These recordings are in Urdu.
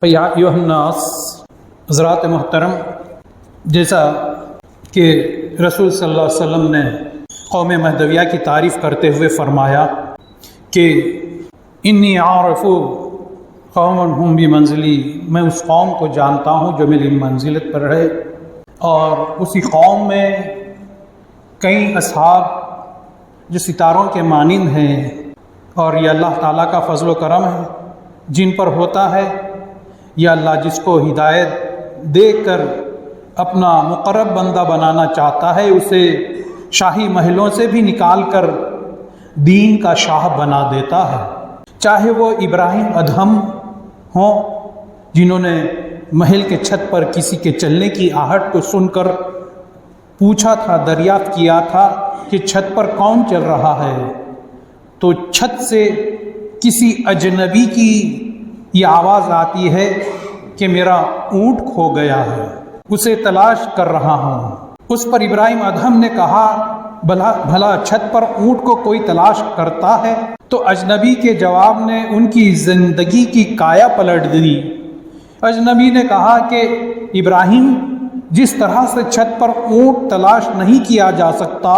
یا ایھا الناس، حضرات محترم، جیسا کہ رسول صلی اللہ علیہ وسلم نے قوم مہدویہ کی تعریف کرتے ہوئے فرمایا کہ انی عارف قوما ہم بمنزلی، میں اس قوم کو جانتا ہوں جو میری منزلت پر ہے، اور اسی قوم میں کئی اصحاب جو ستاروں کے مانند ہیں، اور یہ اللہ تعالیٰ کا فضل و کرم ہے جن پر ہوتا ہے، یا اللہ جس کو ہدایت دے کر اپنا مقرب بندہ بنانا چاہتا ہے اسے شاہی محلوں سے بھی نکال کر دین کا شاہ بنا دیتا ہے، چاہے وہ ابراہیم ادہم ہوں جنہوں نے محل کے چھت پر کسی کے چلنے کی آہٹ کو سن کر پوچھا تھا، دریافت کیا تھا کہ چھت پر کون چل رہا ہے، تو چھت سے کسی اجنبی کی یہ آواز آتی ہے کہ میرا اونٹ کھو گیا ہے، اسے تلاش کر رہا ہوں۔ اس پر ابراہیم ادہم نے کہا بھلا چھت پر اونٹ کو کوئی تلاش کرتا ہے؟ تو اجنبی کے جواب نے ان کی زندگی کی کایا پلٹ دی۔ اجنبی نے کہا کہ ابراہیم، جس طرح سے چھت پر اونٹ تلاش نہیں کیا جا سکتا،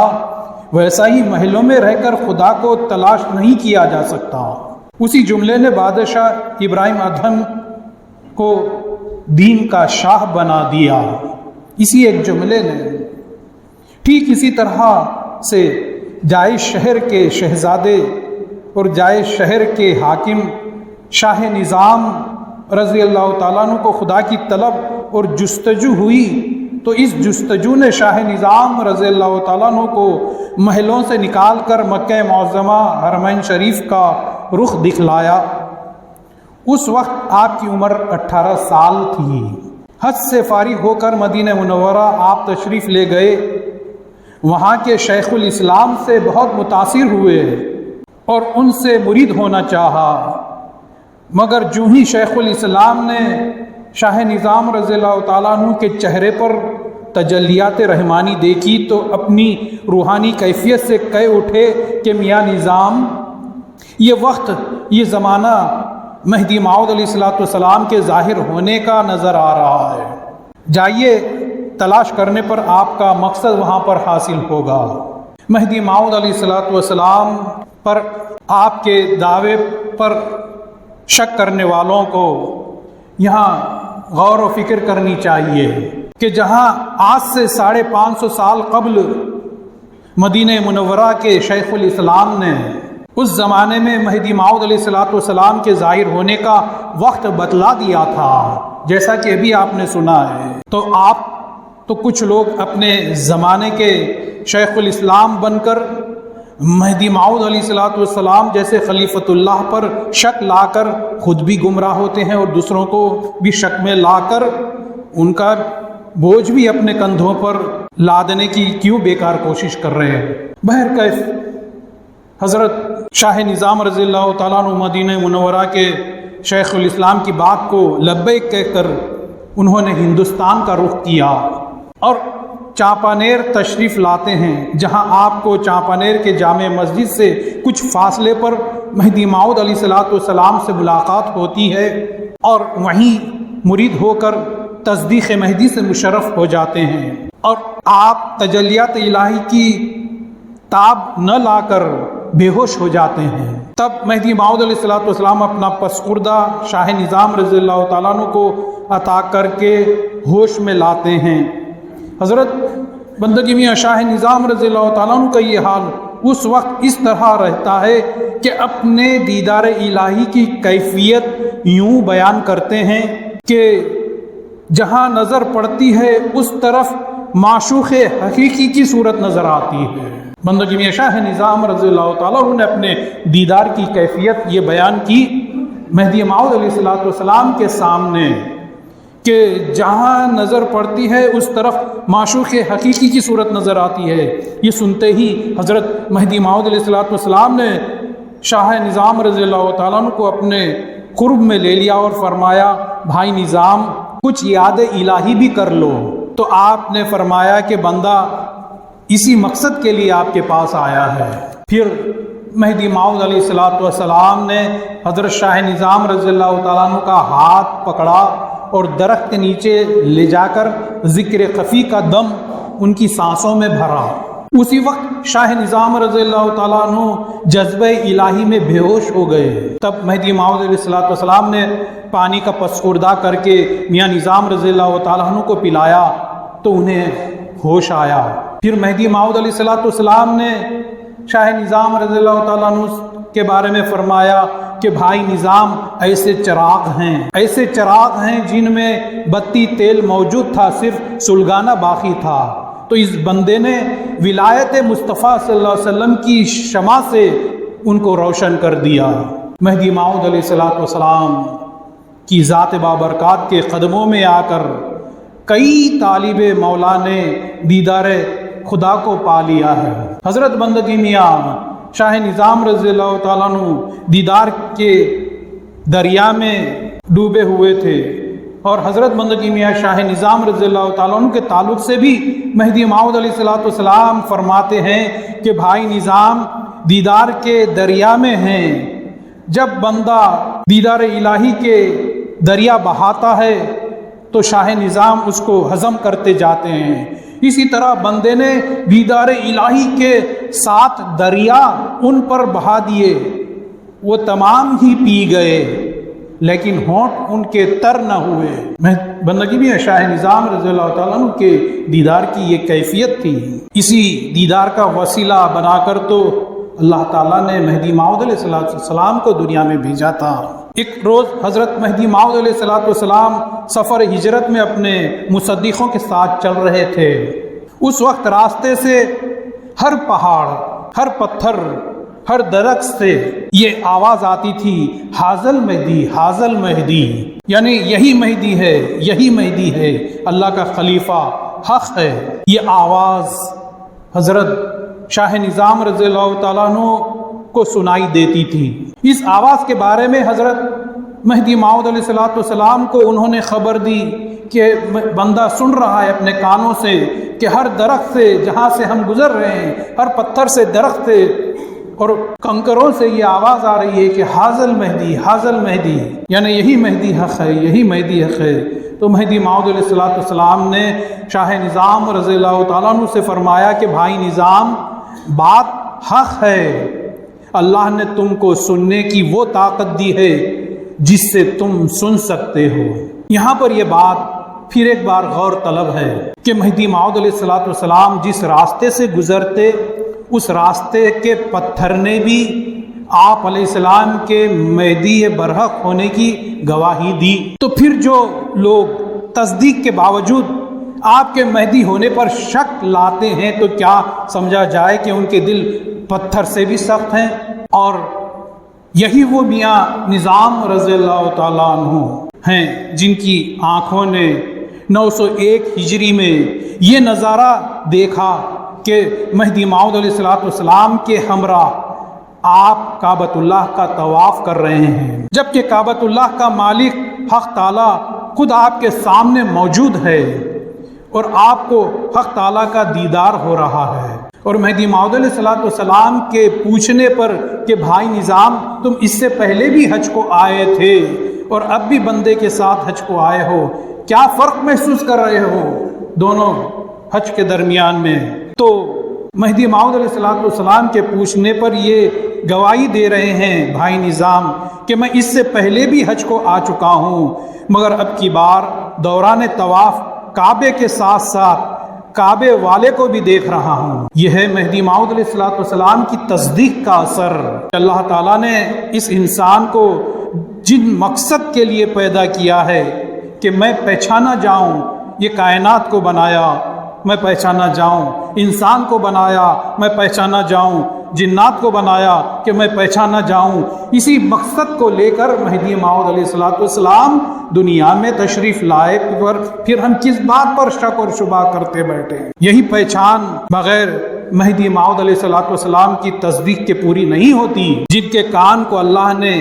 ویسا ہی محلوں میں رہ کر خدا کو تلاش نہیں کیا جا سکتا۔ اسی جملے نے بادشاہ ابراہیم ادہم کو دین کا شاہ بنا دیا، اسی ایک جملے نے۔ ٹھیک اسی طرح سے جائے شہر کے شہزادے اور جائے شہر کے حاکم شاہ نظام رضی اللہ تعالیٰ عنہ کو خدا کی طلب اور جستجو ہوئی، تو اس جستجو نے شاہ نظام رضی اللہ تعالیٰ عنہ کو محلوں سے نکال کر مکہ معظمہ حرمین شریف کا رخ دکھلایا۔ اس وقت آپ کی عمر 18 سال تھی۔ حج سے فارغ ہو کر مدینہ منورہ آپ تشریف لے گئے، وہاں کے شیخ الاسلام سے بہت متاثر ہوئے اور ان سے مرید ہونا چاہا، مگر جو ہی شیخ الاسلام نے شاہ نظام رضی اللہ تعالیٰ عنہ کے چہرے پر تجلیات رحمانی دیکھی تو اپنی روحانی کیفیت سے کہہ اٹھے کہ میاں نظام، یہ وقت، یہ زمانہ مہدی موعود علیہ السلام کے ظاہر ہونے کا نظر آ رہا ہے، جائیے تلاش کرنے پر آپ کا مقصد وہاں پر حاصل ہوگا۔ مہدی موعود علیہ السلام پر آپ کے دعوے پر شک کرنے والوں کو یہاں غور و فکر کرنی چاہیے کہ جہاں آج سے 550 سال قبل مدینہ منورہ کے شیخ الاسلام نے اس زمانے میں مہدی موعود علیہ السلام کے ظاہر ہونے کا وقت بتلا دیا تھا، جیسا کہ ابھی آپ نے سنا ہے، تو کچھ لوگ اپنے زمانے کے شیخ الاسلام بن کر مہدی موعود علیہ السلام جیسے خلیفۃ اللہ پر شک لا کر خود بھی گمراہ ہوتے ہیں اور دوسروں کو بھی شک میں لا کر ان کا بوجھ بھی اپنے کندھوں پر لادنے کی کیوں بیکار کوشش کر رہے ہیں۔ بہرکیف حضرت شاہ نظام رضی اللہ تعالیٰ عنہ مدینہ منورہ کے شیخ الاسلام کی بات کو لبیک کہہ کر انہوں نے ہندوستان کا رخ کیا اور چانپانیر تشریف لاتے ہیں، جہاں آپ کو چانپانیر کے جامع مسجد سے کچھ فاصلے پر مہدی موعود علیہ السلام سے ملاقات ہوتی ہے، اور وہیں مرید ہو کر تصدیق مہدی سے مشرف ہو جاتے ہیں، اور آپ تجلیات الہی کی تاب نہ لا کر بے ہوش ہو جاتے ہیں۔ تب مہدی موعود علیہ السلام اپنا پسخوردہ شاہ نظام رضی اللہ تعالیٰ عنہ کو عطا کر کے ہوش میں لاتے ہیں۔ حضرت بندگی میاں شاہ نظام رضی اللہ تعالیٰ عنہ کا یہ حال اس وقت اس طرح رہتا ہے کہ اپنے دیدار الہی کی کیفیت یوں بیان کرتے ہیں کہ جہاں نظر پڑتی ہے اس طرف معشوق حقیقی کی صورت نظر آتی ہے۔ بندگی میاں شاہ نظام رضی اللہ تعالیٰ عنہ نے اپنے دیدار کی کیفیت یہ بیان کی مہدی موعود علیہ السلام کے سامنے کہ جہاں نظر پڑتی ہے اس طرف معشوق حقیقی کی صورت نظر آتی ہے۔ یہ سنتے ہی حضرت مہدی موعود علیہ السلام نے شاہ نظام رضی اللہ تعالیٰ عنہ کو اپنے قرب میں لے لیا اور فرمایا، بھائی نظام، کچھ یاد الہی بھی کر لو۔ تو آپ نے فرمایا کہ بندہ اسی مقصد کے لیے آپ کے پاس آیا ہے۔ پھر مہدی موعود علیہ الصلوۃ والسلام نے حضرت شاہ نظام رضی اللہ تعالیٰ عنہ کا ہاتھ پکڑا اور درخت کے نیچے لے جا کر ذکر خفی کا دم ان کی سانسوں میں بھرا۔ اسی وقت شاہ نظام رضی اللہ تعالیٰ عنہ جذبہ الہی میں بے ہوش ہو گئے۔ تب مہدی موعود علیہ الصلوۃ والسلام نے پانی کا پسخوردہ کر کے میاں نظام رضی اللہ تعالیٰ عنہ کو پلایا تو انہیں ہوش آیا۔ پھر مہدی موعود علیہ الصلوۃ والسلام نے شاہ نظام رضی اللہ تعالیٰ عنہ کے بارے میں فرمایا کہ بھائی نظام ایسے چراغ ہیں جن میں بتی تیل موجود تھا، صرف سلگانا باقی تھا۔ تو اس بندے نے ولایت مصطفیٰ صلی اللہ علیہ وسلم کی شمع سے ان کو روشن کر دیا۔ مہدی موعود علیہ الصلوۃ والسلام کی ذات بابرکات کے قدموں میں آ کر کئی طالب مولا نے دیدار خدا کو پا لیا ہے۔ حضرت بندگی میاں شاہ نظام رضی اللہ تعالیٰ عنہ دیدار کے دریا میں ڈوبے ہوئے تھے، اور حضرت بندگی میاں شاہ نظام رضی اللہ تعالیٰ عنہ کے تعلق سے بھی مہدی موعود علیہ الصلوۃ والسلام فرماتے ہیں کہ بھائی نظام دیدار کے دریا میں ہیں۔ جب بندہ دیدار الہی کے دریا بہاتا ہے تو شاہ نظام اس کو ہضم کرتے جاتے ہیں۔ اسی طرح بندے نے دیدار الہی کے 7 دریا ان پر بہا دیے، وہ تمام ہی پی گئے لیکن ہونٹ ان کے تر نہ ہوئے۔ بندگی بھی شاہ نظام رضی اللہ تعالیٰ عنہ کے دیدار کی یہ کیفیت تھی۔ اسی دیدار کا وسیلہ بنا کر تو اللہ تعالیٰ نے مہدی موعود علیہ السلام کو دنیا میں بھیجا تھا۔ ایک روز حضرت مہدی موعود علیہ السلام سفر ہجرت میں اپنے مصدقوں کے ساتھ چل رہے تھے۔ اس وقت راستے سے ہر پہاڑ، ہر پتھر، ہر درخت سے یہ آواز آتی تھی، حاضل مہدی، حاضل مہدی، یعنی یہی مہدی ہے، یہی مہدی ہے، اللہ کا خلیفہ حق ہے۔ یہ آواز حضرت شاہ نظام رضی اللہ تعالیٰ عنہ کو سنائی دیتی تھی۔ اس آواز کے بارے میں حضرت مہدی موعود علیہ السلام کو انہوں نے خبر دی کہ بندہ سن رہا ہے اپنے کانوں سے کہ ہر درخت سے جہاں سے ہم گزر رہے ہیں، ہر پتھر سے، درخت سے اور کنکروں سے یہ آواز آ رہی ہے کہ حاضل مہدی، حاضل مہدی، یعنی یہی مہدی حق ہے، یہی مہدی حق ہے۔ تو مہدی موعود علیہ السلام نے شاہ نظام رضی اللہ تعالیٰ عنہ سے فرمایا کہ بھائی نظام، بات حق ہے، اللہ نے تم کو سننے کی وہ طاقت دی ہے جس سے تم سن سکتے ہو۔ یہاں پر یہ بات پھر ایک بار غور طلب ہے کہ مہدی موعود علیہ السلام جس راستے سے گزرتے، اس راستے کے پتھر نے بھی آپ علیہ السلام کے مہدی برحق ہونے کی گواہی دی۔ تو پھر جو لوگ تصدیق کے باوجود آپ کے مہدی ہونے پر شک لاتے ہیں تو کیا سمجھا جائے کہ ان کے دل پتھر سے بھی سخت ہیں؟ اور یہی وہ میاں نظام رضی اللہ تعالیٰ عنہ ہیں جن کی آنکھوں نے 901 ہجری میں یہ نظارہ دیکھا کہ مہدی موعود علیہ السلام کے ہمراہ آپ کعبۃ اللہ کا طواف کر رہے ہیں، جبکہ کعبۃ اللہ کا مالک حق تعالیٰ خود آپ کے سامنے موجود ہے اور آپ کو حق تعالیٰ کا دیدار ہو رہا ہے۔ اور مہدی موعود علیہ السلام کے پوچھنے پر کہ بھائی نظام، تم اس سے پہلے بھی حج کو آئے تھے اور اب بھی بندے کے ساتھ حج کو آئے ہو، کیا فرق محسوس کر رہے ہو دونوں حج کے درمیان میں؟ تو مہدی موعود علیہ السلام کے پوچھنے پر یہ گواہی دے رہے ہیں بھائی نظام کہ میں اس سے پہلے بھی حج کو آ چکا ہوں، مگر اب کی بار دوران طواف کعبے کے ساتھ ساتھ کعبے والے کو بھی دیکھ رہا ہوں۔ یہ ہے مہدی موعود علیہ السلام کی تصدیق کا اثر۔ اللہ تعالیٰ نے اس انسان کو جن مقصد کے لیے پیدا کیا ہے کہ میں پہچانا جاؤں، یہ کائنات کو بنایا میں پہچانا جاؤں، انسان کو بنایا میں پہچانا جاؤں، جنات کو بنایا کہ میں پہچانا جاؤں، اسی مقصد کو لے کر مہدی موعود علیہ السلام دنیا میں تشریف لائے، پر پھر ہم کس بات پر شک اور شبہ کرتے بیٹھے ہیں؟ یہی پہچان بغیر مہدی موعود علیہ السلام کی تصدیق کے پوری نہیں ہوتی۔ جن کے کان کو اللہ نے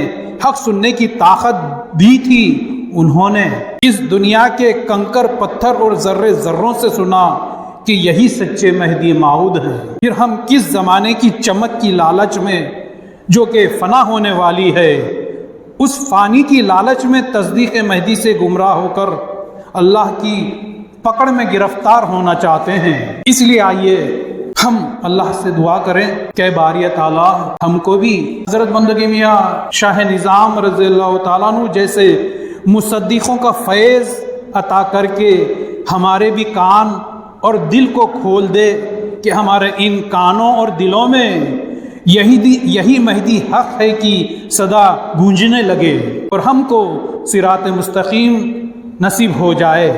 حق سننے کی طاقت دی تھی، انہوں نے اس دنیا کے کنکر پتھر اور ذرے ذروں سے سنا کہ یہی سچے مہدی موعود ہیں۔ پھر ہم کس زمانے کی چمک کی لالچ میں جو کہ فنا ہونے والی ہے، اس فانی کی لالچ میں تصدیق مہدی سے گمراہ ہو کر اللہ کی پکڑ میں گرفتار ہونا چاہتے ہیں۔ اس لیے آئیے ہم اللہ سے دعا کریں کہ باری تعالیٰ ہم کو بھی حضرت بندگی میاں شاہ نظام رضی اللہ تعالیٰ عنہ جیسے مصدقوں کا فیض عطا کر کے ہمارے بھی کان اور دل کو کھول دے کہ ہمارے ان کانوں اور دلوں میں یہی مہدی حق ہے کی صدا گونجنے لگے اور ہم کو صراط مستقیم نصیب ہو جائے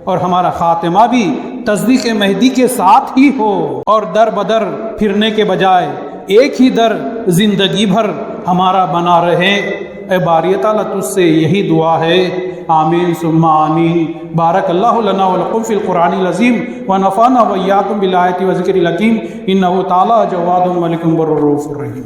اور ہمارا خاتمہ بھی تصدیق مہدی کے ساتھ ہی ہو، اور در بدر پھرنے کے بجائے ایک ہی در زندگی بھر ہمارا بنا رہے۔ اے باری تعالیٰ تجھ سے یہی دعا ہے، آمین ثم آمین۔ بارک اللہ لنا ولکم فی القرآن العظیم ونفعنا وإیاکم بالآیات وذکر الحکیم، انہ تعالیٰ جواد ملک بر رؤوف الرحیم۔